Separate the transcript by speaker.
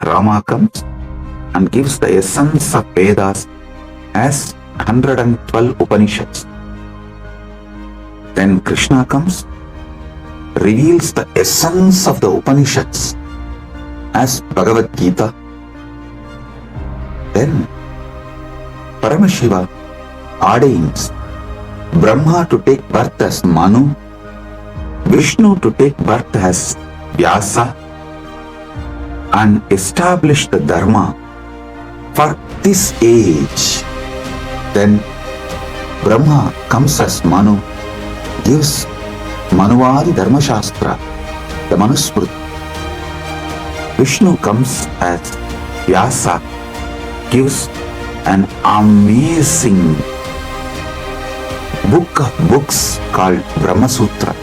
Speaker 1: Rama comes and gives the essence of Vedas as 112 Upanishads. Then Krishna comes, reveals the essence of the Upanishads as Bhagavad Gita. Then Paramashiva ordains Brahma to take birth as Manu, Vishnu to take birth as Vyasa, and establish the Dharma for this age. Then Brahma comes as Manu, gives Manuvadi Dharma Shastra, the Manusmriti. Vishnu comes as Vyasa, gives an amazing book of books called Brahma Sutra.